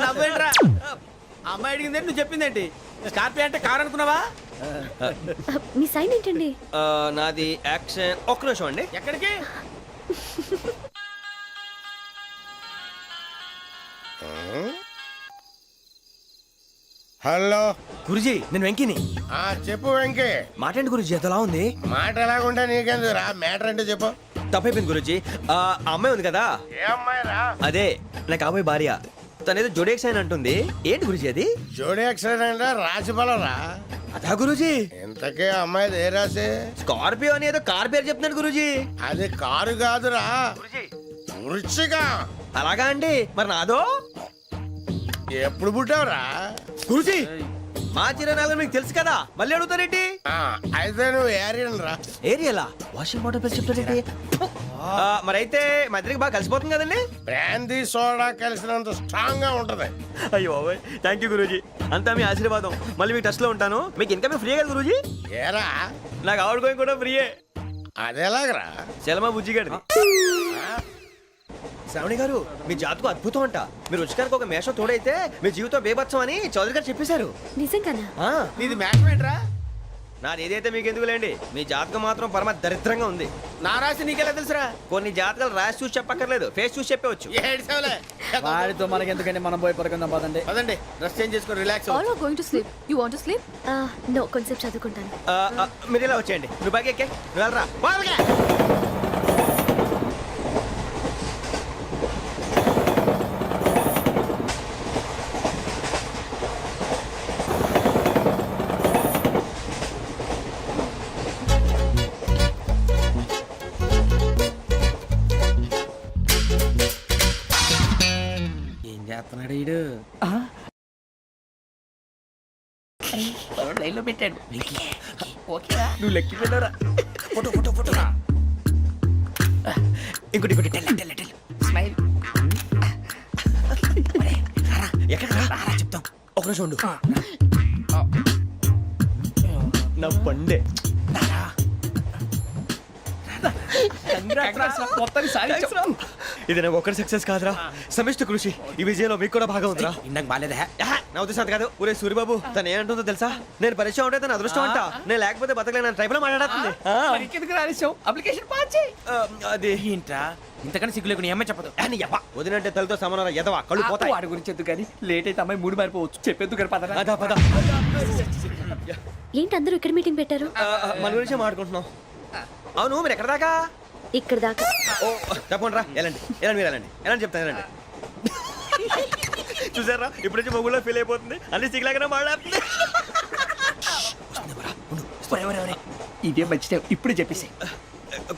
నవ్వేంట్రా? అమ్మాయి అడిగింది నువ్వు చెప్పిందేంటి? స్కార్పియో అంటే కార్ అనుకున్నావా? మీ సైన్ ఏంటండి? నాది యాక్షన్. ఒక్క నిమిషం అండి. ఎక్కడికి? హలో గురుజీ నేను వెంకిని. చెప్పు వెంకీ. మాటండి గురుజీ, ఎంతలా ఉంది? మాట ఎలాగుంటా నీకెందుకు రా, మ్యాటర్ అంటే చెప్పు. తప్పైపోయింది గురుజీ. ఆ అమ్మాయి ఉంది కదా, ఏ అమ్మాయి రా? అదే నా కాబోయే భార్య. తనేదో జోడేక్స్ అని అంటుంది. ఏంటి గురుజీ అది? జోడి యాక్సిడెంట్ రాసి రా. అదా గురుజీ? ఇంతకే అమ్మాయిది ఏ రాసి? స్కార్పియో అని ఏదో కార్ పేరు చెప్తున్నాడు గురుజీ. అది కారు కాదురా, వృచ్చిక. అలాగా అండి, మరి నాదో? ఎప్పుడు పుట్టావురా? గురుజీ మా చిరనాలు మీకు తెలుసు కదా, మళ్ళీ అడుగుతారేంటి? అయితే నువ్వు ఏరియన్ రా. ఏరియాలా? వాషింగ్ వాటర్ పేరు చెప్తారేంటి? మరైతే మా ఇద్దరికి బాగా కలిసిపోతుంది కదండి. బ్రాందీ సోడా కలిసినంత స్ట్రాంగ్ గా ఉంటది. అయ్యో థ్యాంక్ యూ గురూజీ, అంతా మీ ఆశీర్వాదం. మళ్ళీ మీకు టచ్ లో ఉంటాను. మీకు ఇంకా ఫ్రీ కదా గురూజీ? ఏరా, నాకు ఆవిడ గోయింగ్ కూడా ఫ్రీయే. అదేలాగరా? చలమా బుజ్జి గారిది. శ్రావణి గారు మీ జాతకు అద్భుతం అంట. మీరు రుచికారికి ఒక మేషం తోడైతే మీ జీవితం బేబత్సం అని చౌదరి గారు చెప్పేశారు. నిజంగానా? నీది మ్యాచ్ ఏంట్రా? నాది ఏదైతే మీకు ఎందుకు లేండి, మీ జాతకం మాత్రం పరమ దరిద్రంగా ఉంది. నా రాసి నీకెలా తెలుసురా? కొన్ని జాతకాలు రాసి చూసి చెప్పక్కర్లేదు, ఫేస్ చూసి చెప్పవచ్చు. ఏడ్చావులే. వాడితో మనకి ఎందుకండి, మనం పోయి పడుకుందాం పదండి. పదండి, డ్రెస్ చేంజ్ చేసుకొని relax. All are going to sleep. You want to sleep? No, కొంచెం చదువుకుంటాను. మీరు ఇలా వచ్చేయండి. నువ్వు బాగా ఎక్కే, నువ్వు వెళ్ళరా. ఏం చేస్తున్నాడు ఈడు? లైన్ లో పెట్టాడు. ఓకేరా, నువ్వు లెక్కి పెట్టారా? Photo photo photo. ఇంకోటి ఇంకోటి టెల్ టెల్ టెల్. స్మైల్. ఎక్కడ రా చెప్తాం. ఒక నిమిషం ఉండు. నా పండే. ఇది నాకు ఒక్కరి సక్సెస్ కాదురా, సమిష్టి కృషి. ఈ విజయంలో మీకు కూడా భాగం ఉందిరా. ఇందాక బాగాలేదా? నా ఉద్దేశం కాదు. ఊరే సూర్యబాబు తను ఏమంటుందో తెలుసా? నేను పరిచయం ఉంటే తన అదృష్టం అంట, నేను లేకపోతే బతకలేను ట్రైబ్ లో మాట్లాడుతుంది. ఎందుకు రాలేసావు? అప్లికేషన్ పాస్ చేయి. అది ఏంట్రా ఇంతకన్నా సిగ్గు లేకుండా ఏమై చెప్పదు. వదినంటే తలతో సమానం ఎదవా, కళ్ళు పోతాయి. వాడి గురించి ఎందుకు కానీ, లేట్ అయితే అమ్మాయి మూడు మారిపోవచ్చు. చెప్పేందుకు కానీ పదరా. అదా పద. ఏంటి అందరూ ఇక్కడ మీటింగ్ పెట్టారు? మన గురించి మాట్లాడుకుంటున్నాం. అవును మీరు ఎక్కడ దాకా? ఇక్కడ దాకా. ఓ తప్పకుండా రా, వెళ్ళండి వెళ్ళండి, మీరు వెళ్ళండి వెళ్ళండి, చెప్తాను వెళ్ళండి. చూసారా ఇప్పుడు నుంచి మొగుల్లో ఫీల్ అయిపోతుంది, అన్ని సిగ్లాగానే మాట్లాడుతుంది. ఇదే మంచి టైం, ఇప్పుడు చెప్పేసి.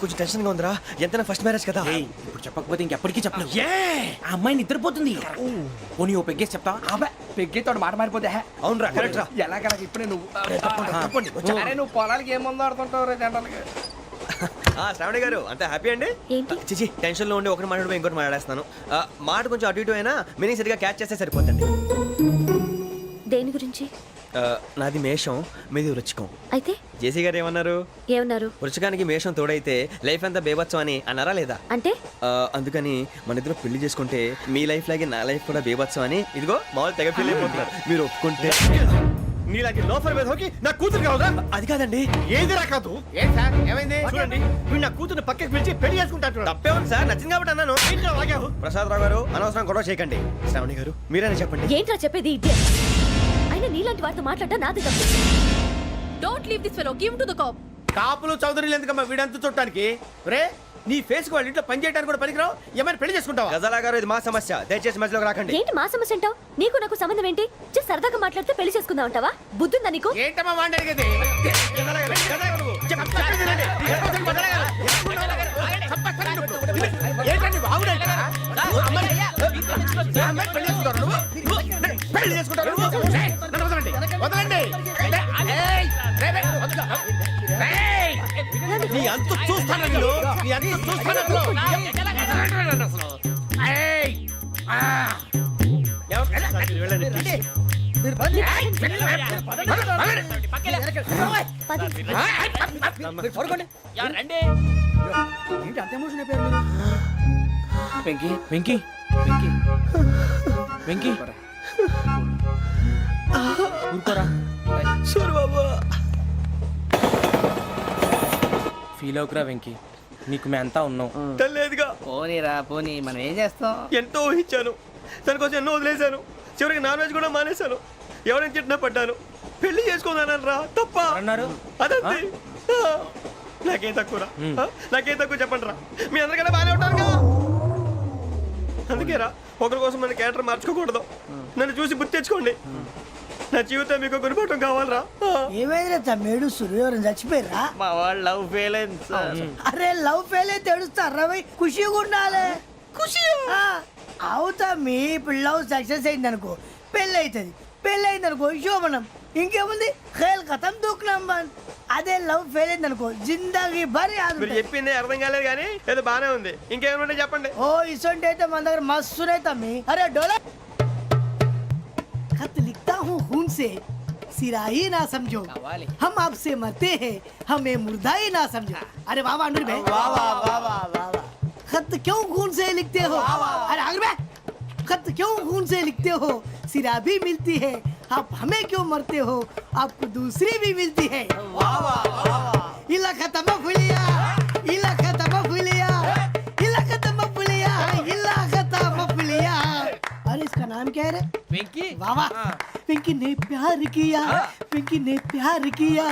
కొంచెం టెన్షన్ గా ఉందిరా, ఎంతైనా ఫస్ట్ మ్యారేజ్ కదా. ఇప్పుడు చెప్పకపోతే ఇంకెప్పటికీ చెప్పలేవు. ఆ అమ్మాయి నిద్రపోతుంది. పోనీ ఓ పెగ్గేసి చెప్తావా? అబ్బా, పెగ్గేతో మాట మారిపోతే. అవునరా కరెక్ట్ రా. ఎలాగలా ఇప్పుడే నువ్వు తప్పండి అరే నువ్వు పొలాలకి ఏం ముందు ఆడుతుంటావు రే జనరల్గా. శ్రావణి గారు అంత హ్యాపీ అండి? ఏంటి? చిచి టెన్షన్ లో ఉండి ఒకటి మాట్లాడిపోయి ఇంకోటి మాట్లాడేస్తాను. మాట కొంచెం అటు ఇటు అయినా మీనింగ్ సరిగా క్యాచ్ చేస్తే సరిపోతుంది. దేని గురించి? నాది మేషం, మీది వృచ్చికం. అయితే జేసీ గారు ఏమన్నారు? ఏమన్నారు? వృచ్చికానికి మేషం తోడైతే లైఫ్ అంతా బేబత్సం అని అన్నారా లేదా? అంటే అందుకని మన ఇద్దరు పెళ్లి చేసుకుంటే మీ లైఫ్ లాగే నా లైఫ్ కూడా బేబత్సం అని ఇదిగో మామూలు తెగ పెళ్లి అయిపోతున్నారు. మీరు ఒప్పుకుంటే నీలాంటి లోఫర్ మీద హోకి నా కూతురు కావదా? అది కాదండి. ఏది రాకాదు. ఏం సార్ ఏమైంది? చూడండి వీడు నా కూతురు పక్కకి పిలిచి పెళ్లి చేసుకుంటాడు. తప్పే ఉంది సార్, నచ్చింది కాబట్టి అన్నాను. ప్రసాద్ రావు గారు అనవసరం గొడవ చేయకండి. శ్రావణి గారు మీరైనా చెప్పండి. ఏంట్రా చెప్పేది? ఇడియట్. అయినా నీలాంటి వారితో మాట్లాడటం నాది తప్పు. Don't leave this fellow, give to the cop. కాపులు చౌదరులు ఎందుకమ్మా వీడంతా చూడటానికి? రే నీ ఫేస్ వాళ్ళ ఇంట్లో పని చేయడానికి కూడా పనికిరావు. ఏమైనా పెళ్లి చేసుకుంటావా? గజాలా గారు ఇది మా సమస్య, దయచేసి మధ్యలోకి రాకండి. ఏంటి మా సమస్య అంటావు? నీకు నాకు సంబంధం ఏంటి? జస్ట్ సరదాగా మాట్లాడితే పెళ్లి చేసుకుందాం అంటావా? బుద్ధుందా నీకు? ఏంటమ్మా వాడిని అడిగేది? గజాలా గారు, గజాలా గారు, చెప్పండి వినండి. గజాలా గారు, చెప్పండి ఇప్పుడు. ఏంటండి బాగుండేట? అమ్మాయి పెళ్లి చేసుకుంటారు నువ్వు? పెళ్లి చేసుకుంటారు నువ్వు? ఏయ్, నన్ను వదలండి, వదలండి. ఏయ్, రే, రే, వదలు. ఏయ్, నీ అంత చూస్తాను నేను, నీ అంత చూస్తాను అసలు. ఏయ్, ఆ. ఏంటి అంత ఎమోషన్ అయిపోయారు మీరు? వెంకీ వెంకీ వెంకీ వెంకీ ఊరుకోరా. ఫీల్ అవుకురా వెంకీ, నీకు మేమంతా ఉన్నాం. తెలియదుగా, పోనీరా పోనీ, మనం ఏం చేస్తాం? ఎంతో ఊహించాను, దానికోసం ఎన్నో వదిలేశాను. చివరికి నాన్ వెజ్ కూడా మానేశాను. ఎవరైనా తిట్టినా పడ్డాను. పెళ్లి చేసుకుందానని రా తప్ప అన్నారు. అదంతే. నాకేం తక్కువరా? నాకేం తక్కువ చెప్పండి రా. మీ అందరికన్నా బాగానే ఉంటారు కదా. అందుకే రా, ఒకరి కోసం మన క్యారెక్టర్ మార్చుకోకూడదు. నన్ను చూసి గుర్తు తెచ్చుకోండి. నా జీవితం మీకు గురిపటం కావాలరా. ఏమైనా తమ్మేడు సూర్యవరం చచ్చిపోయిరా? మా వాళ్ళు లవ్ ఫెయిల్ అయింది సార్. అరే లవ్ ఫెయిల్ అయితే ఏడుస్తారా? ఖుషిగా ఉండాలి. ఖుషి అవుతా. మీ ఇప్పుడు లవ్ సక్సెస్ అయింది అనుకో, పెళ్ళి అవుతుంది. పెళ్ళి అయింది అనుకో శోభనం. ఇంకేముంది, ఖేల్ కథం దూకునాం బాన్. అదే లవ్ ఫెయిల్ అయింది అనుకో జిందాగీ భారీ మీరు చెప్పింది అర్థం కాలేదు కానీ ఏదో బానే ఉంది. ఇంకేమైనా చెప్పండి. ఓ ఇసొంటి అయితే మన దగ్గర మస్తునే తమ్మి. అరే డోలా खत लिखता हूँ खून से, सिरा ही ना समझो, हम आपसे मरते हैं, हमें मुर्दा ही ना समझो. अरे वाह वाह अनुर भाई, वाह वाह वाह वाह वाह. खत क्यों खून से लिखते हो? अरे अनुर भाई, खत क्यों खून से लिखते हो? सिरा भी मिलती है, आप हमें क्यों मरते हो? आपको दूसरी भी मिलती है. वाह वाह वाह. इला खत्म फुलिया, इला खत्म फुलिया, इला खत्म फुलिया, इला खत्म फुलिया. अरे इसका नाम क्या है रे? వెంకీ वाह पिंकी ने प्यार किया, पिंकी ने प्यार किया,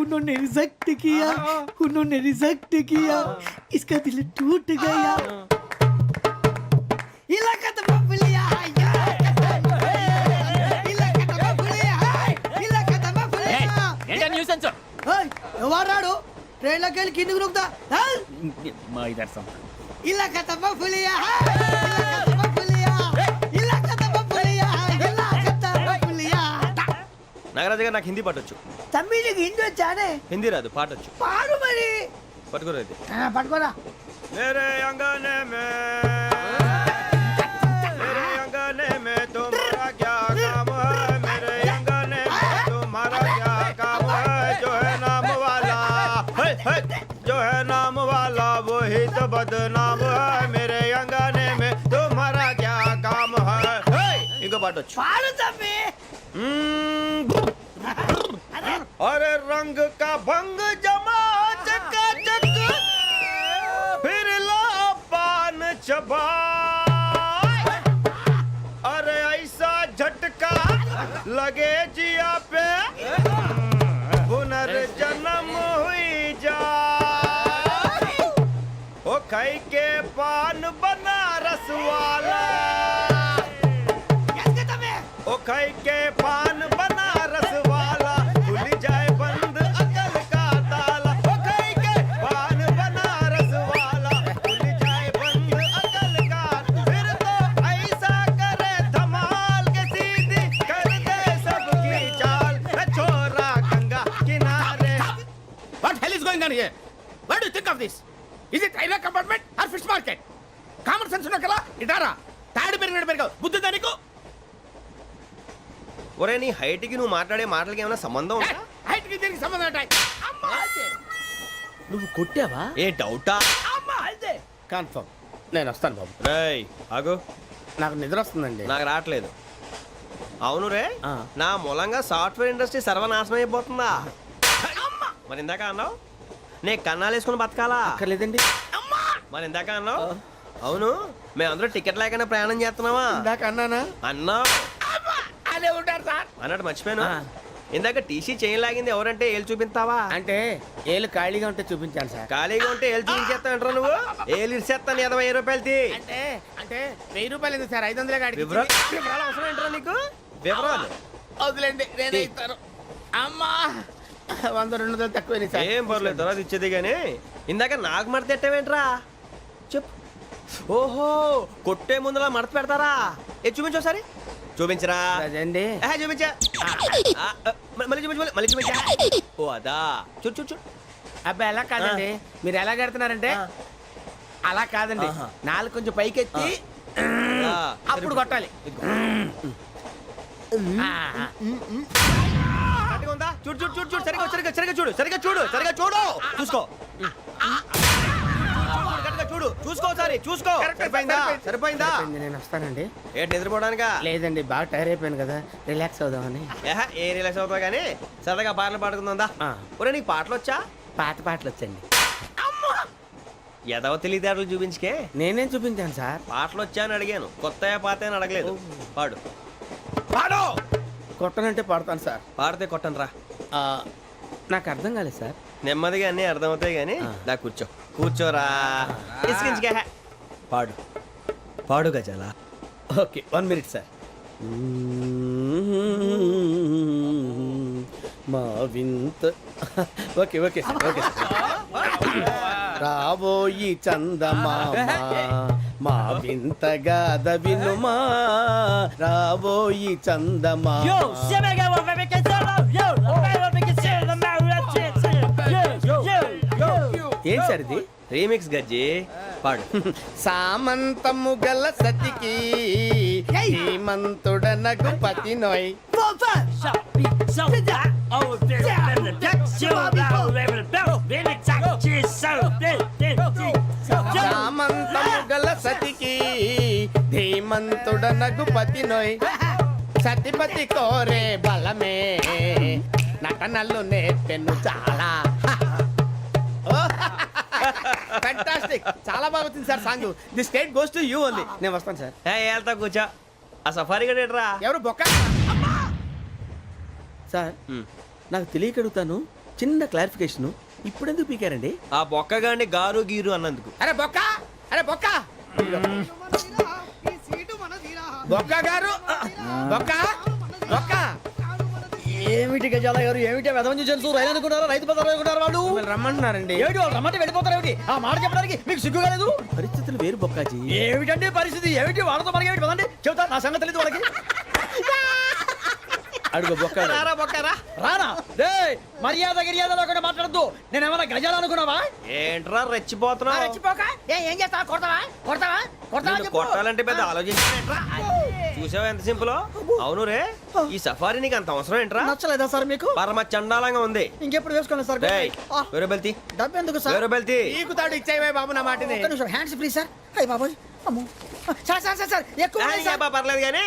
उन्होंने रिजेक्ट किया, उन्होंने रिजेक्ट किया, इसका दिल टूट गया. इलाका तो बबलिया, इलाका तो बबलिया, इलाका तो बबलिया. ఏంటా న్యూసెన్స్? ओए ఎవరాడు? ట్రైన్ లోకి వెళ్ళి కిందికి రుకుతా. మా ఇదర్సం ఇలాకా तो बबलिया, इलाका तो बबलिया, इलाका तो बबलिया, इलाका तो बबलिया. నాగరాజు గారు నాకు హిందీ పాటొచ్చు. తమ్మి నీకు హిందీ వచ్చానే? హిందీ రాదు, పాటొచ్చు. పాడు మరి. పట్టుకోలేదు. పట్టుకోరా. मेरे अंगने में, मेरे अंगने में तुम्हारा क्या काम है? मेरे अंगने में तुम्हारा क्या काम है? जो है नाम वाला, जो है नाम वाला वही तो बदनाम है. मेरे अंगने में तुम्हारा क्या काम है? इनको पाटो. పాడు తమ్మి. अरे रंग का भंग जमा चकाचक, फिर ला पान चबा. अरे ऐसा झटका लगे जिया पे, पुनर्जन्म हुई जा. ओ खाई के पान बनारस वाला, ओ खाई के पान बनारस वाला, खुल जाए बंद अकल का ताला. ओ खाई के पान बनारस वाला, खुल जाए बंद अकल का. फिर तो ऐसा करे धमाल के सीधी कर दे सबकी चाल. छोरा गंगा किनारे. What hell is going on here? What do you think of this? Is it railway compartment or fish market? Common sense ఉన్నా కదా ఇటారా. తాడు పెరిగావు బుద్ధి దానికి. ఒరే నీ హైట్ కి నువ్వు మాట్లాడే మాటలకి ఏమైనా సంబంధం ఉందా? హైట్ కి దీనికి సంబంధం ఉంటాయి. నువ్వు కొట్టావా? ఏ డౌటా? కన్ఫర్మ్. నేను వస్తాను బాబు. రేయ్ ఆగు, నాకు నిద్ర వస్తుందండి. నాకు రావట్లేదు. అవును రే, ఆ. నా మూలంగా సాఫ్ట్వేర్ ఇండస్ట్రీ సర్వనాశనం అయిపోతుందా? మరి ఇందాక అన్నావు నే కన్నాలు వేసుకుని బతకాలా? అక్కర్లేదండి. మరి ఇందాక అన్నావు అవును మేమందరూ టికెట్ లేకుండా ప్రయాణం చేస్తున్నావా? ఇందాక అన్నానా? అన్నావు అదే ఉంటారు సార్. అన్నట్టు మర్చిపోయాను. ఇందాక టీసీ చేయి లాగింది ఎవరంటే ఏళ్ళు చూపిస్తావా? అంటే ఏళ్ళు ఖాళీగా ఉంటే చూపించాను సార్. ఖాళీగా ఉంటే ఏళ్ళు చూపించేస్తావు నువ్వు? ఏళ్ళు ఇచ్చేస్తాను 20 రూపాయలు తీ. అంటే అంటే 1000 రూపాయలు ఎందుకు సార్? 500 కాడికి వివరాలు అవసరం ఏంట్రా నీకు? వివరాలు వదిలేండి, నేనే ఇస్తాను. అమ్మా 100-200 తక్కువ సార్. ఏం పర్లేదు, తర్వాత ఇచ్చేది కానీ ఇందాక నాకు మడత పెట్టావేంట్రా? చెప్పు. ఓహో, కొట్టే ముందులా మడత పెడతారా? ఏ చూపించు ఒకసారి. చూపించరా? అదండి. చూపించా. మళ్ళీ చూపించు, మళ్ళీ చూపించా. ఓ అదా, చూడు చూడు చూడు. అబ్బాయి ఎలా కాదండి, మీరు ఎలా కడుతున్నారంటే అలా కాదండి. నాలుగు కొంచెం పైకెత్తి అప్పుడు కొట్టాలి. కరెక్ట్గా ఉందా? చూడు చూడు చూడు చూడు, సరిగా సరిగా సరిగా చూడు, సరిగా చూడు, సరిగా చూడు, చూసుకో. కరెక్ట్గా చూడు, చూసుకో ఒకసారి, చూసుకో. సరిపోయిందా? సరిపోయిందా? నేను వస్తానండి. ఏంటి నిద్రపోవడానికా? లేదండి, బాగా టైర్ అయిపోయాను కదా, రిలాక్స్ అవుదామని. ఏ రిలాక్స్ అవుతావు కానీ సరదాగా పాటలు పాడుకుందా? ఒరే నీకు పాటలు వచ్చా? పాత పాటలు వచ్చండి. ఎదవ తెలివితేటలు చూపించుకే. నేనేం చూపించాను సార్? పాటలు వచ్చా అని అడిగాను, కొత్త పాత అని అడగలేదు. పాడు పాడు. కొట్టనంటే పడతాను సార్. పాడితే కొట్టను రా. నాకు అర్థం కాలేదు సార్. నెమ్మదిగా అన్నీ అర్థమవుతాయి కానీ దా కూర్చో. కూర్చోరా. ఇసుకించుకే. పాడు పాడు గజాల. Okay, 1 minute sir. మా వింత. Okay okay sir, okay sir. రాబోయి చందమామ మా వింత గాథ వినుమా, రాబోయి చందమామ. ఏం సార్ ఇది? రీమిక్స్ గజ్జి. పాడు. సామంతము గల సతికి హేమంతుడనగు పతి నోయ్. సామంతము గల సతికి ధీమంతుడనగు పతి నోయ్. సతిపతి కోరే బలమే నటనలు నేర్పెను చాలా. ఫ్యాంటాస్టిక్, చాలా బాగా వచ్చింది sir song. The state goes to you only. నేను వస్తాను సార్. వెళ్తా కూర్చో. ఆ సఫారీ గడేట్రా. ఎవరు బొక్క సార్? నాకు తెలియక అడుగుతాను, చిన్న క్లారిఫికేషన్. ఇప్పుడెందుకు పీకారండి? ఆ బొక్క గాని గారు గీరు అన్నందుకు. అరే బొక్క, అరే బొక్క, బొక్క గారు, బొక్క బొక్క. ఏమిటి గజాల గారు, ఏమిటి వెదవం చూసాను రైలు అనుకున్నారా, రైతు బజార్ అనుకున్నారు వాళ్ళు? రమ్మంటున్నారండి. ఏమిటి వాళ్ళు రమ్మంటే వెళ్ళిపోతారు? ఏమిటి ఆ మాట చెప్పడానికి మీకు సిగ్గు కాలేదు? పరిస్థితులు వేరు బొక్కాజీ. ఏమిటండి పరిస్థితి? ఏమిటి వాళ్ళతో మనకి ఏమిటి పదండి చెబుతా, నా సంగతి తెలియదు వాళ్ళకి. అడుగు బొక్క. రారా బొక్కరా. రానా రే, మర్యాద గిర్యాద లేకుండా మాట్లాడద్దు. నేను ఏమన్నా గజాలు అనుకున్నావా? ఏంట్రా రెచ్చిపోతున్నావు? ఏం చేస్తావా? కొడతావా? కొడతావా? నిన్ను కొట్టాలంటే పెద్ద ఆలోచించారా? చూసావా ఎంత సింపుల్? అవును రే, ఈ సఫారీ నీకు అంత అవసరం ఏంట్రా? నచ్చలేదా సార్ మీకు? పరమ చండాలంగా ఉంది. ఇంకెప్పుడు వేసుకోండి సార్. వేరే బెల్తి, డబ్బు ఎందుకు సార్? వేరే బెల్తి. నీకు తాడు ఇచ్చాయి బాబు నా మాటని. Hands free sir. అయ్యి బాబోయ్, అమ్మో సార్ సార్ సార్ సార్ ఎక్కువ ఉన్నాయి సార్. పర్లేదు కానీ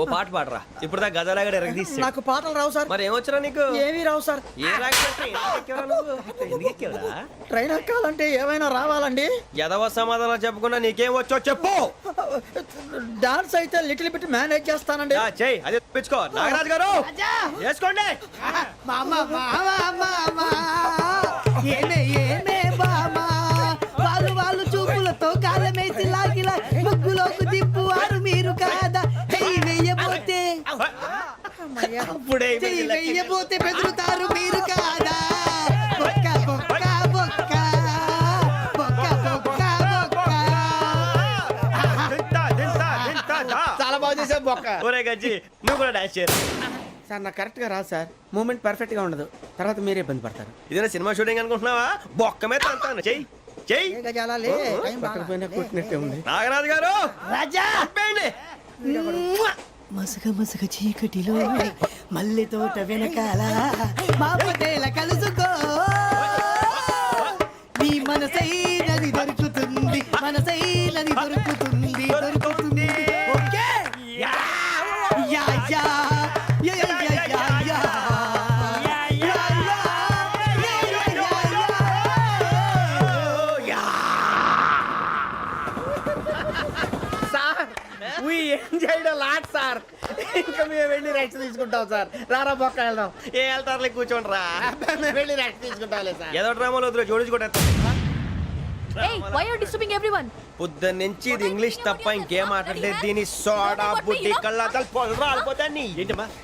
ఓ పాట పాడరా. ఇప్పుడు దా గదలాగడ ఎరగ తీసి. నాకు పాటలు రావు సార్. మరి ఏమొచ్చరా నీకు? ఏమీ రావు సార్. ఏ రాకపోతే ఎందుకు ఎక్కేవరా? ట్రైన్ ఎక్కాలంటే ఏమైనా రావాలండి. ఎదవ సమాధానం చెప్పకుండా నీకేం వచ్చో చెప్పు. డాన్స్ అయితే లిటిల్ బిట్ మేనేజ్ చేస్తానండి. చెయ్యి, అదే తెప్పించుకో. నాగరాజు గారు వేసుకోండి. ఏమే ఏమే బామా, వాళ్ళు వాళ్ళు చూపులతో కాలమేసి లాగిలా ముగ్గులోకి తిప్పువారు మీరు కాదా? చెయ్యి వెయ్యబోతే చెయ్యి వెయ్యబోతే బెదురుతారు మీరు కాదా? బొక్క బొక్క బొక్క బొక్క బొక్క బొక్క. చాలా బాగా చేసావు బొక్క. ఒరే గజ్జి, నువ్వు కూడా డాన్స్ చేయరు. సార్ నాకు కరెక్ట్ గా రాదు సార్. మూమెంట్ పర్ఫెక్ట్ గా ఉండదు, తర్వాత మీరే ఇబ్బంది పడతారు. ఇదేనా సినిమా షూటింగ్ అనుకుంటున్నావా? బొక్క మీద అంటాను. చెయ్యి చెయ్యి. పక్కన కొట్టినట్టే ఉంది. నాగరాజు గారు రాజా చెప్పండి. మసక మసక చీకటిలో మల్లె తోట వెనకాల మా పటేల కలుసుకో, నీ మనసైనది దొరుకుతుంది, మనసైనది దొరుకుతుంది, దొరుకుతుంది. Okay yeah yeah yeah yeah yeah yeah yeah. We enjoyed lot sir. ఇంకా మేము వెళ్ళి రెస్ట్ తీసుకుంటాం సార్. రారా బొక్క వెళ్దాం. ఏ వెళ్తారులే కూర్చోండి రా. అబ్బా, మేము వెళ్ళి రెస్ట్ తీసుకుంటాంలే సార్. ఏదో డ్రామాలో వద్దు జోడించుకుంటా. Hey, why are you disturbing everyone? పొద్దున్న నుంచి ఇది ఇంగ్లీష్ తప్ప ఇంకేం మాట్లాడలేదు. దీని సోడా బుద్ధి కళ్ళ పొలరా అయిపోతా నీ ఏంటమ్మా